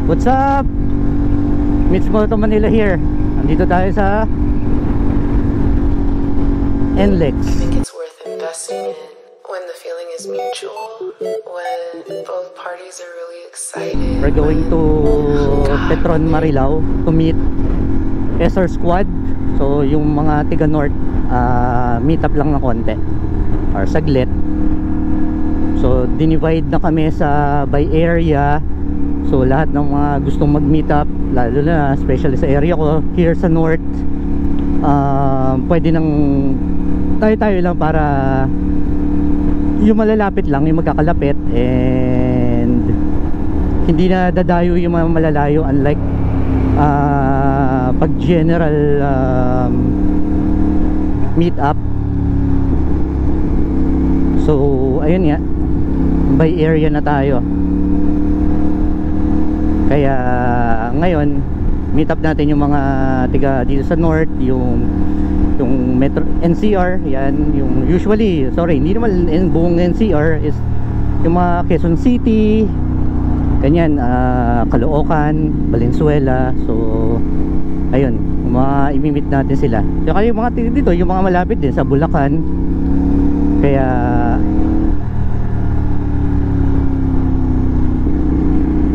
What's up? Mitch Moto Manila here. Andito tayo sa NLEX. I think it's worth investing in when the feeling is mutual, when both parties are really excited. We're going to Petron Marilao to meet SR Squad. So yung mga tiga North, meet up lang ng konti or saglit. So dinivide na kami sa by area. So lahat ng mga gustong mag-meet up, lalo na especially sa area ko here sa North, pwede nang tayo-tayo lang para yung malalapit lang, yung magkakalapit, and hindi na dadayo yung mga malalayo, unlike pag general meet up. So ayun nga, by area na tayo. Kaya ngayon meet up natin yung mga tiga dito sa North, yung Metro NCR, yan yung usually, hindi naman buong NCR, is yung mga Quezon City, ganyan, Caloocan, Valenzuela. So ayun, mga i-meet natin sila. Saka yung mga dito, yung mga malapit din sa Bulacan. Kaya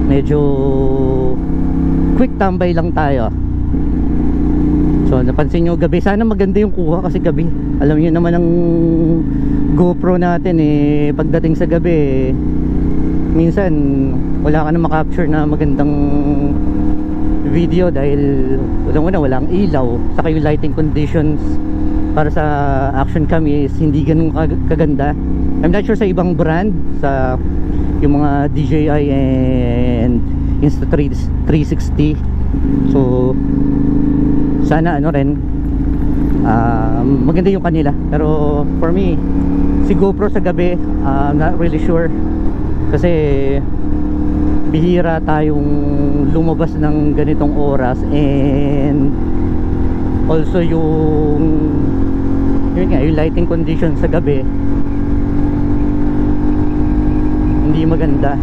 medyo quick tambay lang tayo. So napansin nyo gabi, sana maganda yung kuha kasi gabi, alam nyo naman ang GoPro natin pagdating sa gabi minsan wala ka na makapture na magandang video dahil walang ilaw, saka yung lighting conditions para sa action cam is hindi ganun kaganda. I'm not sure sa ibang brand, sa yung mga DJI and Insta360. So sana rin maganda yung kanila, pero for me si GoPro sa gabi, I'm not really sure kasi bihira tayong lumabas ng ganitong oras, and also yung lighting condition sa gabi hindi maganda.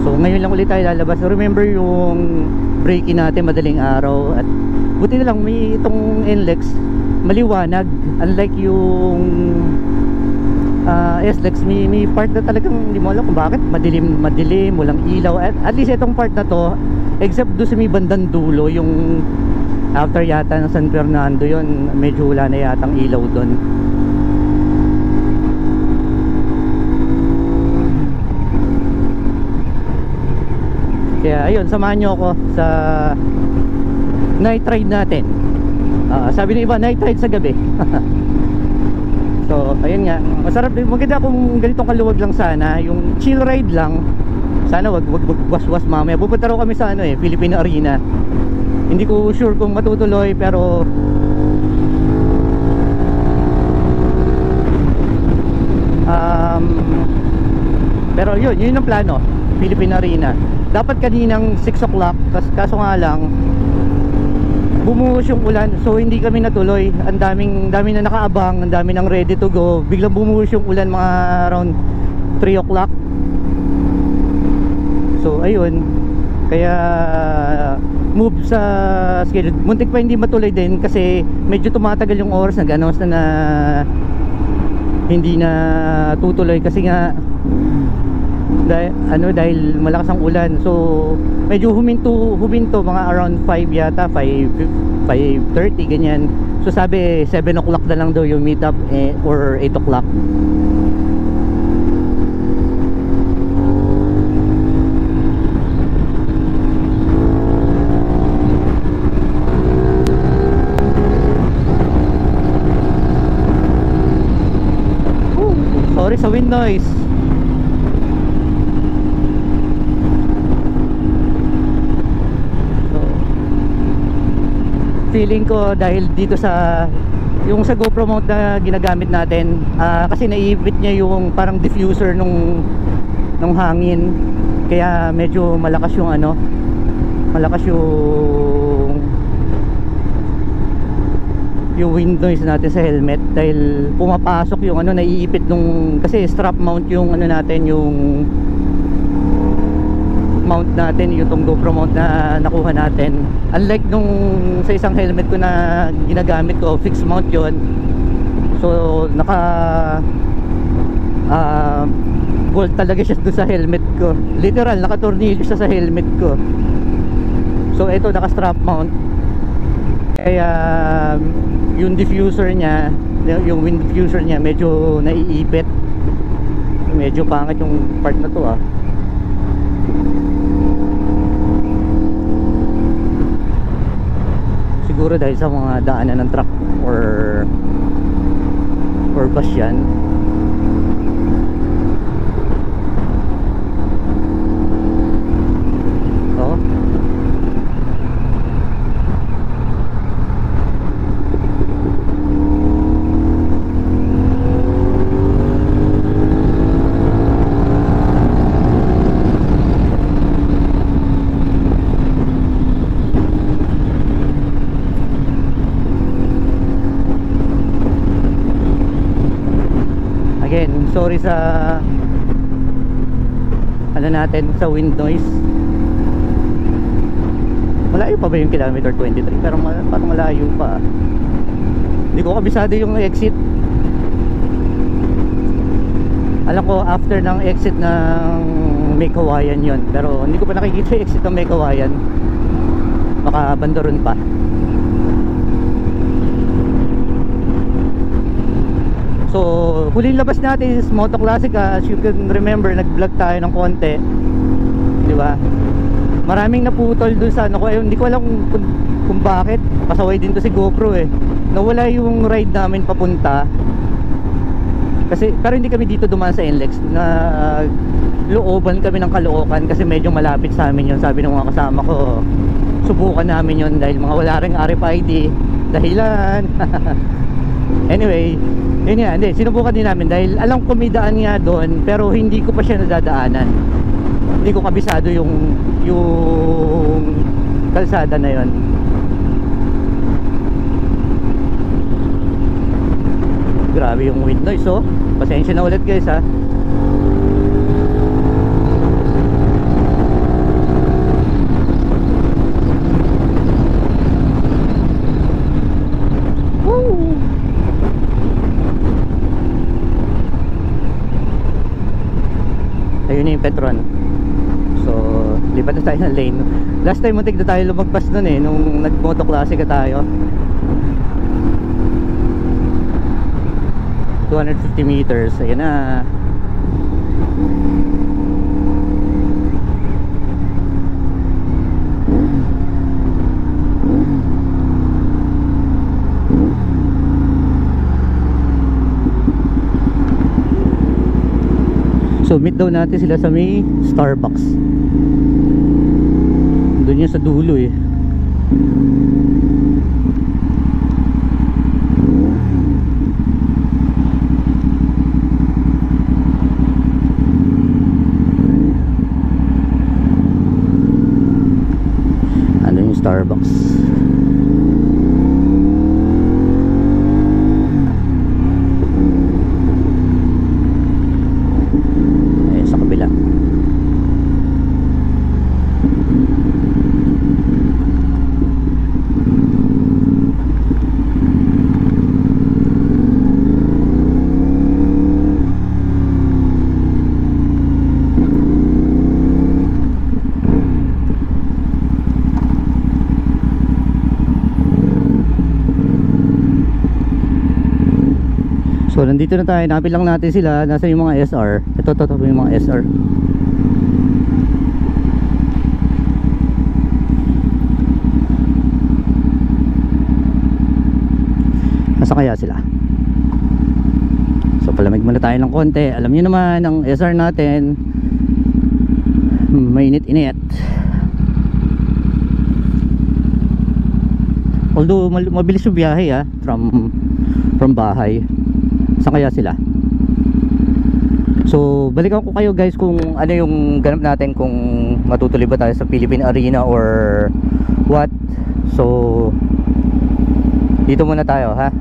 So ngayon lang ulit tayo lalabas. Remember yung break-in natin madaling araw, at buti na lang may itong NLEX maliwanag, unlike yung SLEX, may part na talagang hindi mo alam kung bakit madilim, walang ilaw. At least itong part na to, except doon sa may bandang dulo, yung after yata ng San Fernando, yun medyo wala na yatang ilaw doon. Kaya ayun, samahan nyo ako sa night ride natin. Sabi ng iba, night ride sa gabi. So ayun nga, masarap din, maganda kung ganitong kaluwag lang sana, yung chill ride lang. Sana wag waswas mamaya. Pupunta raw kami sa Philippine Arena. Hindi ko sure kung matutuloy, pero yun ang plano, Philippine Arena. Dapat kaninang 6 o'clock, kaso nga lang bumuhos yung ulan, so hindi kami natuloy. Ang dami na nakaabang, ang dami nang ready to go. Biglang bumuhos yung ulan mga around 3 o'clock. So ayun, kaya move sa schedule. Muntik pa hindi matuloy din kasi medyo tumatagal yung oras. Nag-announce na hindi na tutuloy kasi nga dahil malakas ang ulan. So medyo huminto mga around 5 yata, 5:30 ganyan. So sabi 7 o'clock na lang daw yung meet up, or 8 o'clock. Sorry sa wind noise. Feeling ko dahil dito sa yung sa GoPro mount na ginagamit natin, kasi naibit niya yung parang diffuser nung ng hangin, kaya medyo malakas yung ano, malakas yung wind noise natin sa helmet, dahil pumapasok yung ano, naiipit nung, kasi strap mount yung ano natin, yung mount natin, yung tong GoPro mount na nakuha natin. Unlike nung sa isang helmet ko na ginagamit ko, fixed mount yon. So naka bolt talaga siya doon sa helmet ko, literal nakatornilyo siya sa helmet ko. So ito naka strap mount, kaya yung diffuser niya, yung wind diffuser niya medyo naiipit, medyo pangit yung part na to ah. Siguro dahil sa mga daanan ng truck or bus yan. Oh. Again, sorry sa ano natin, sa wind noise. Malayo pa ba yung kilometer 23? Pero parang malayo pa. Hindi ko kabisado yung exit. Alam ko after ng exit ng May Kawayan yon, pero hindi ko pa nakikita yung exit ng May Kawayan. Baka bandaron pa. So, huling labas natin is Moto Classica. As you can remember, nag-vlog tayo ng konti, di ba? Maraming naputol dun sa ano ko. Hindi ko alam kung bakit. Pasaway din to si GoPro eh. Nawala yung ride namin papunta. Kasi, pero hindi kami dito dumaan sa NLEX. Looban kami ng Caloocan kasi medyo malapit sa amin yun. Sabi ng mga kasama ko, subukan namin yun dahil mga wala ring RFID. Dahilan. Anyway, yun nga, hindi, sinubukan din namin dahil alam ko may daan nga doon, pero hindi ko pa siya nadadaanan. Hindi ko kabisado yung kalsada na yon. Grabe yung wind noise, oh. Pasensya na ulit guys ha. Ayun na yung Petron. So, lipat na tayo ng lane. Last time muntik na tayo lumagpas nun eh, nung nag-Moto Classica tayo. 250 meters. Ayun na. So meet daw natin sila sa may Starbucks. Doon yun sa dulo eh. Ano yung Starbucks? So nandito na tayo, napilang natin sila. Nasa yung mga SR. Ito yung mga SR. Nasa kaya sila? So palamig muna tayo ng konti. Alam niyo naman ang SR natin, mainit-init. Although mabilis yung biyahe from bahay. Saan kaya sila? So balikan ko kayo guys kung ano yung ganap natin, kung matutuloy ba tayo sa Philippine Arena or what. So dito muna tayo ha.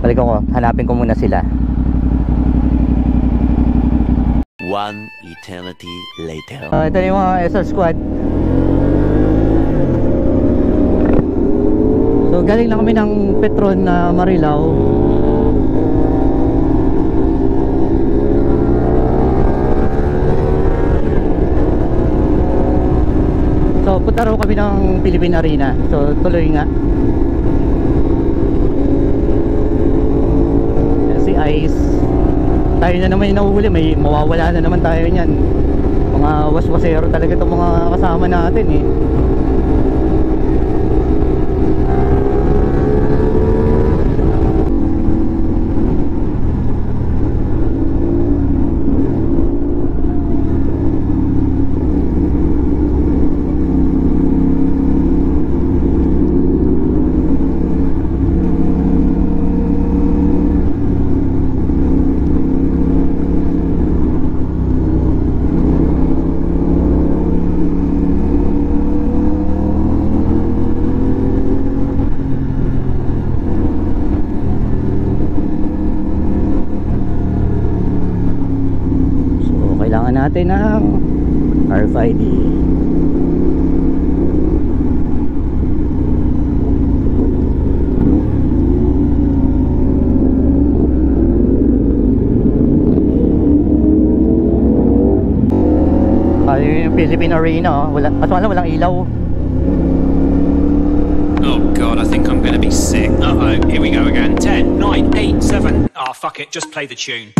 Balikan ko, hanapin ko muna sila. One eternity later. Ito na yung mga SR squad. So galing lang kami ng Petron na Marilao. So punta raw kami ng Philippine Arena. So tuloy nga. Si Ice, tayo na naman yung nahuhuli. May mawawala na naman tayo niyan. Mga waswasero talaga itong mga kasama natin eh. Natin ng RFID. Yung Philippine Arena, walang ilaw. Oh god, I think I'm gonna be sick. Uh-oh, here we go again. 10, 9, 8, 7. Oh, fuck it, just play the tune.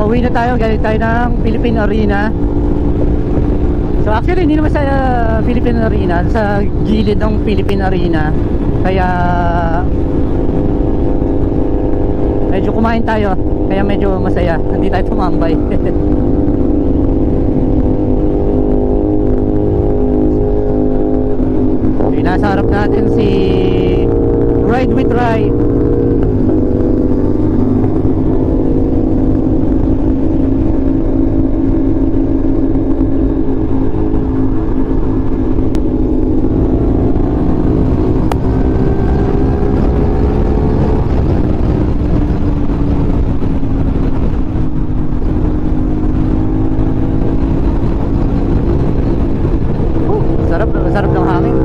Pauwi na tayo, galing tayo ng Philippine Arena. So actually hindi naman sa Philippine Arena, sa gilid ng Philippine Arena. Kaya medyo kumain tayo, kaya medyo masaya, hindi tayo tumambay. Okay, nasa harap natin si Ride with Ride. Sarap ng hangin.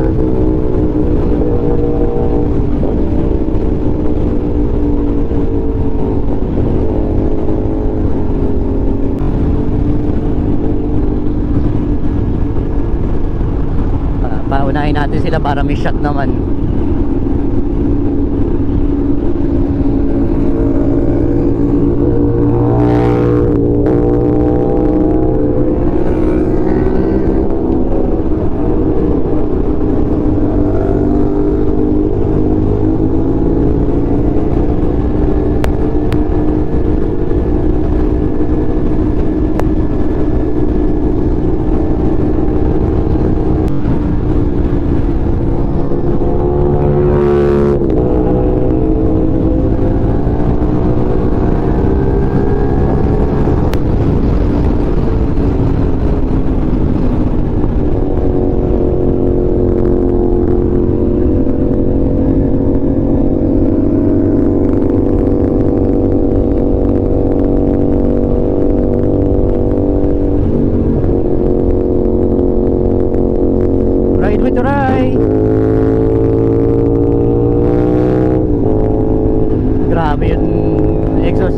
Paunahin natin sila para may shot naman.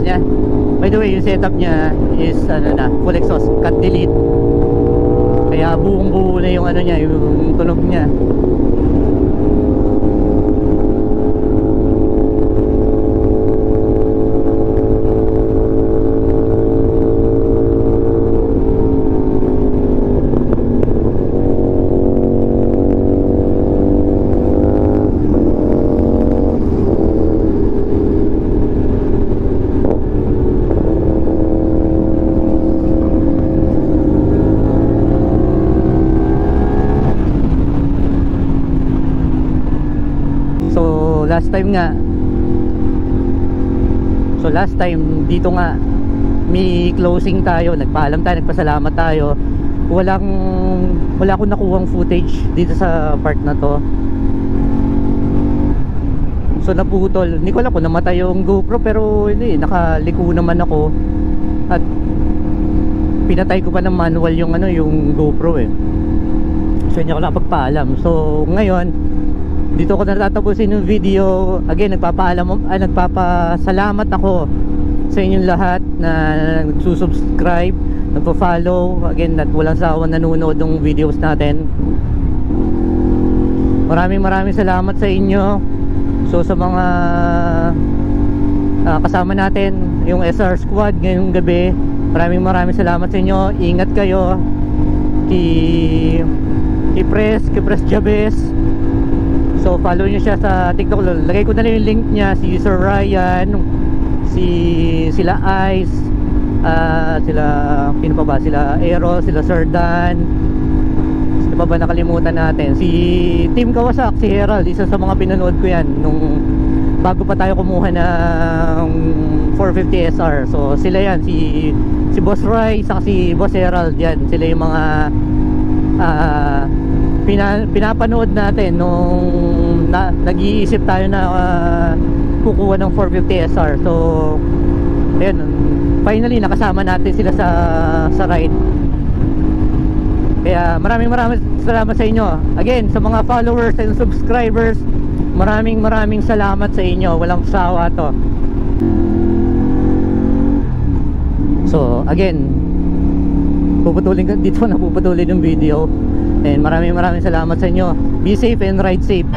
niya. By the way, yung setup niya is ano na, full exhaust, cut delete. Kaya buong buo na yung ano niya, yung tunog niya. last time dito nga may closing tayo, nagpaalam tayo, nagpasalamat tayo. Wala akong nakuhang footage dito sa part na to. So naputol. Hindi ko alam kung namatay yung GoPro, pero hindi, nakaliko naman ako. At pinatay ko pa ng manual yung yung GoPro eh. So hindi ako nakapagpaalam. So ngayon dito ko natatapusin yung video. Again, nagpapasalamat ako sa inyong lahat na nagsusubscribe, nagpo-follow, again, at walang sawa nanonood ng videos natin. Maraming salamat sa inyo. So sa mga kasama natin, yung SR Squad ngayong gabi, maraming salamat sa inyo. Ingat kayo. Kay Pres Jabez. So follow nyo siya sa TikTok. Lagay ko na lang yung link niya. Si Sir Ryan, sila Ice, sila sino pa ba? Sila Aero, sila Sir Dan. Sino pa ba nakalimutan natin? Si Team Kawasak, si Herald. Isa sa mga pinanood ko yan nung bago pa tayo kumuha ng 450 SR. So sila yan, si Boss Rai, saka si Boss Herald yan. Sila yung mga pinapanood natin nung nag-iisip tayo na kukuha ng 450 SR. So ayun, finally nakasama natin sila sa ride. Kaya maraming salamat sa inyo. Again, sa mga followers and subscribers, maraming salamat sa inyo. Walang sawa to. So again, puputulin yung video. And maraming salamat sa inyo. Be safe and ride safe.